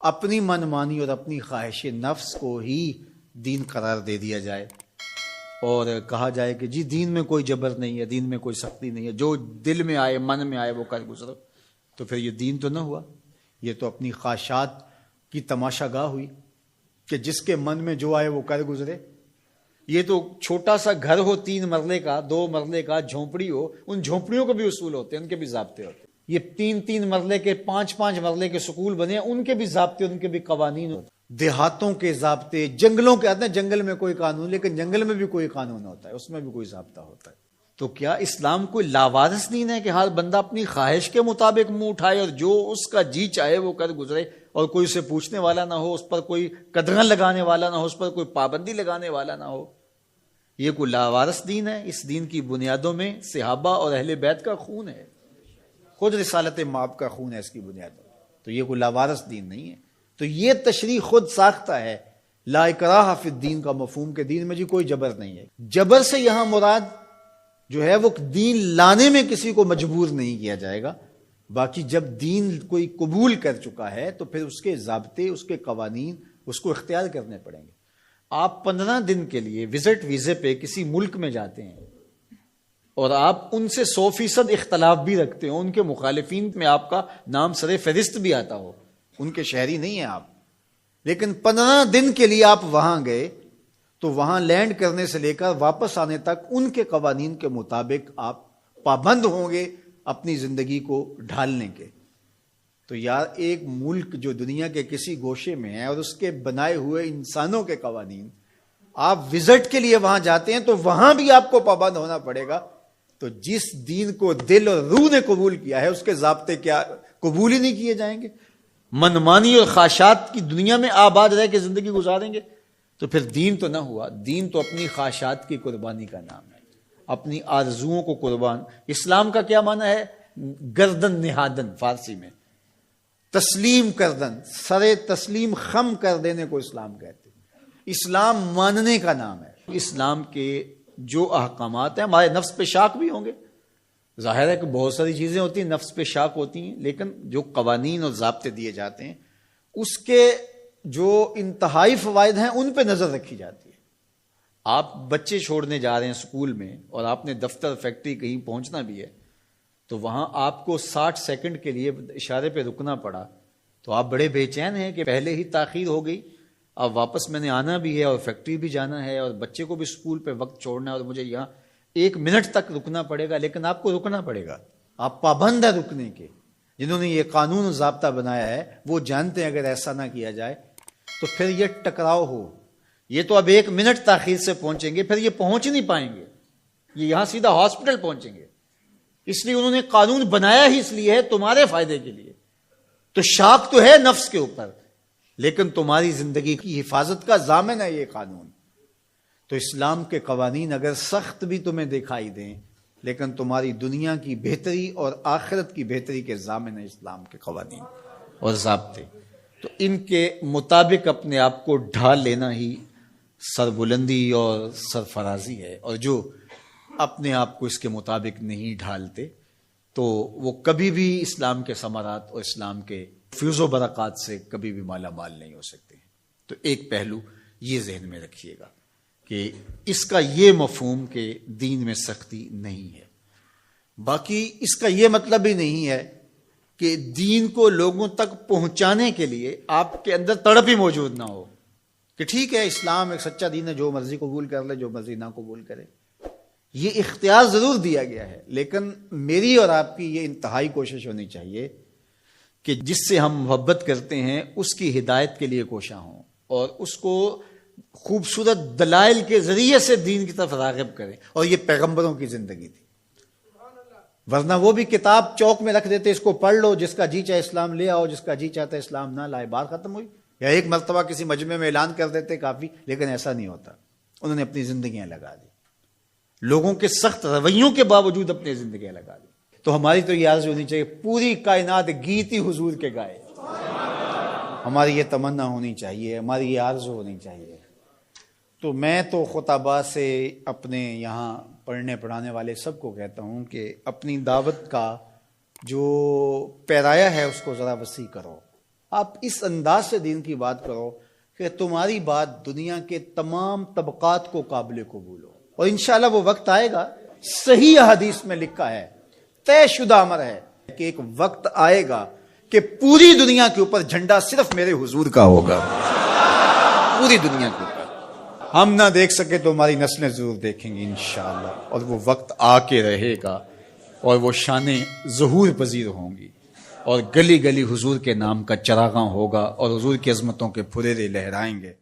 اپنی من مانی اور اپنی خواہش نفس کو ہی دین قرار دے دیا جائے اور کہا جائے کہ جی دین میں کوئی جبر نہیں ہے، دین میں کوئی سختی نہیں ہے، جو دل میں آئے من میں آئے وہ کر گزرو، تو پھر یہ دین تو نہ ہوا، یہ تو اپنی خواہشات کی تماشا گاہ ہوئی کہ جس کے من میں جو آئے وہ کر گزرے۔ یہ تو چھوٹا سا گھر ہو 3 مرلے کا 2 مرلے کا، جھونپڑی ہو، ان جھونپڑیوں کے بھی اصول ہوتے ہیں، ان کے بھی ضابطے ہوتے ہیں۔ یہ 3 مرلے کے 5 مرلے کے سکول بنے ہیں، ان کے بھی ضابطے، ان کے بھی قوانین ہوتے ہیں۔ دیہاتوں کے ضابطے، جنگلوں کے آتے ہیں، جنگل میں کوئی قانون، لیکن جنگل میں بھی کوئی قانون ہوتا ہے، اس میں بھی کوئی ضابطہ ہوتا ہے۔ تو کیا اسلام کوئی لاوارث دین ہے کہ ہر بندہ اپنی خواہش کے مطابق منہ اٹھائے اور جو اس کا جی چاہے وہ کر گزرے، اور کوئی اسے پوچھنے والا نہ ہو، اس پر کوئی قدغن لگانے والا نہ ہو، اس پر کوئی پابندی لگانے والا نہ ہو؟ یہ کوئی لاوارث دین ہے؟ اس دین کی بنیادوں میں صحابہ اور اہل بیت کا خون ہے، خود رسالت مآب کا خون ہے اس کی بنیادوں میں، تو یہ کوئی لاوارث دین نہیں ہے۔ تو یہ تشریح خود ساختہ ہے لا اکراہ فی الدین کا مفہوم، کہ دین میں جی کوئی جبر نہیں ہے۔ جبر سے یہاں مراد جو ہے وہ دین لانے میں کسی کو مجبور نہیں کیا جائے گا، باقی جب دین کوئی قبول کر چکا ہے تو پھر اس کے ضابطے، اس کے قوانین اس کو اختیار کرنے پڑیں گے۔ آپ 15 دن کے لیے وزٹ ویزے پہ کسی ملک میں جاتے ہیں اور آپ ان سے 100% اختلاف بھی رکھتے ہو، ان کے مخالفین میں آپ کا نام سر فہرست بھی آتا ہو، ان کے شہری نہیں ہیں آپ، لیکن 15 دن کے لیے آپ وہاں گئے تو وہاں لینڈ کرنے سے لے کر واپس آنے تک ان کے قوانین کے مطابق آپ پابند ہوں گے اپنی زندگی کو ڈھالنے کے۔ تو یار ایک ملک جو دنیا کے کسی گوشے میں ہے اور اس کے بنائے ہوئے انسانوں کے قوانین، آپ وزٹ کے لیے وہاں جاتے ہیں تو وہاں بھی آپ کو پابند ہونا پڑے گا۔ تو جس دین کو دل اور روح نے قبول کیا ہے اس کے ضابطے کیا قبول ہی نہیں کیے جائیں گے؟ منمانی اور خواہشات کی دنیا میں آباد رہ کے زندگی گزاریں گے تو پھر دین تو نہ ہوا۔ دین تو اپنی خواہشات کی قربانی کا نام ہے، اپنی آرزوؤں کو قربان۔ اسلام کا کیا معنی ہے؟ گردن نہادن، فارسی میں تسلیم کردن، سر تسلیم خم کر دینے کو اسلام کہتے ہیں۔ اسلام ماننے کا نام ہے۔ اسلام کے جو احکامات ہیں، ہمارے نفس پہ شاک بھی ہوں گے، ظاہر ہے کہ بہت ساری چیزیں ہوتی ہیں نفس پہ شاک ہوتی ہیں، لیکن جو قوانین اور ضابطے دیے جاتے ہیں اس کے جو انتہائی فوائد ہیں ان پہ نظر رکھی جاتی ہے۔ آپ بچے چھوڑنے جا رہے ہیں اسکول میں اور آپ نے دفتر فیکٹری کہیں پہنچنا بھی ہے تو وہاں آپ کو 60 سیکنڈ کے لیے اشارے پہ رکنا پڑا تو آپ بڑے بے چین ہیں کہ پہلے ہی تاخیر ہو گئی، اب واپس میں نے آنا بھی ہے اور فیکٹری بھی جانا ہے اور بچے کو بھی اسکول پہ وقت چھوڑنا ہے اور مجھے یہاں 1 منٹ تک رکنا پڑے گا، لیکن آپ کو رکنا پڑے گا، آپ پابند ہیں رکنے کے۔ جنہوں نے یہ قانون و ضابطہ بنایا ہے وہ جانتے ہیں اگر ایسا نہ کیا جائے تو پھر یہ ٹکراؤ ہو، یہ تو اب 1 منٹ تاخیر سے پہنچیں گے، پھر یہ پہنچ نہیں پائیں گے، یہ یہاں سیدھا ہاسپٹل پہنچیں گے۔ اس لیے انہوں نے قانون بنایا ہی اس لیے ہے تمہارے فائدے کے لیے۔ تو شاک تو ہے نفس کے اوپر، لیکن تمہاری زندگی کی حفاظت کا ضامن ہے یہ قانون۔ تو اسلام کے قوانین اگر سخت بھی تمہیں دکھائی دیں لیکن تمہاری دنیا کی بہتری اور آخرت کی بہتری کے ضامن ہے اسلام کے قوانین اور ضابطے۔ تو ان کے مطابق اپنے آپ کو ڈھال لینا ہی سربلندی اور سرفرازی ہے، اور جو اپنے آپ کو اس کے مطابق نہیں ڈھالتے تو وہ کبھی بھی اسلام کے ثمرات اور اسلام کے فیوز و برکات سے کبھی بھی مالا مال نہیں ہو سکتے۔ تو ایک پہلو یہ ذہن میں رکھیے گا کہ اس کا یہ مفہوم کہ دین میں سختی نہیں ہے۔ باقی اس کا یہ مطلب ہی نہیں ہے کہ دین کو لوگوں تک پہنچانے کے لیے آپ کے اندر تڑپ ہی موجود نہ ہو کہ ٹھیک ہے اسلام ایک سچا دین ہے، جو مرضی قبول کر لے، جو مرضی نہ قبول کرے۔ یہ اختیار ضرور دیا گیا ہے، لیکن میری اور آپ کی یہ انتہائی کوشش ہونی چاہیے کہ جس سے ہم محبت کرتے ہیں اس کی ہدایت کے لیے کوشاں ہوں اور اس کو خوبصورت دلائل کے ذریعے سے دین کی طرف راغب کریں۔ اور یہ پیغمبروں کی زندگی تھی، ورنہ وہ بھی کتاب چوک میں رکھ دیتے، اس کو پڑھ لو، جس کا جی چاہے اسلام لے آؤ، جس کا جی چاہتا ہے اسلام نہ لائے، بات ختم ہوئی۔ یا ایک مرتبہ کسی مجمع میں اعلان کر دیتے کافی، لیکن ایسا نہیں ہوتا، انہوں نے اپنی زندگیاں لگا دی، لوگوں کے سخت رویوں کے باوجود اپنی زندگیاں لگا دی۔ تو ہماری تو یہ عرض ہونی چاہیے پوری کائنات گیتی حضور کے گائے، ہماری یہ تمنا ہونی چاہیے، ہماری یہ عرض ہونی چاہیے۔ تو میں تو خطباء سے اپنے یہاں پڑھنے پڑھانے والے سب کو کہتا ہوں کہ اپنی دعوت کا جو پیرایا ہے اس کو ذرا وسیع کرو، آپ اس انداز سے دین کی بات کرو کہ تمہاری بات دنیا کے تمام طبقات کو قابل قبول ہو. اور انشاءاللہ وہ وقت آئے گا، صحیح حدیث میں لکھا ہے، طے شدہ امر ہے کہ ایک وقت آئے گا کہ پوری دنیا کے اوپر جھنڈا صرف میرے حضور کا ہوگا. پوری دنیا کے اوپر ہم نہ دیکھ سکے تو ہماری نسلیں ضرور دیکھیں گی انشاءاللہ. اور وہ وقت آ کے رہے گا اور وہ شانیں ظہور پذیر ہوں گی اور گلی گلی حضور کے نام کا چراغاں ہوگا اور حضور کی عظمتوں کے پھریرے لہرائیں گے.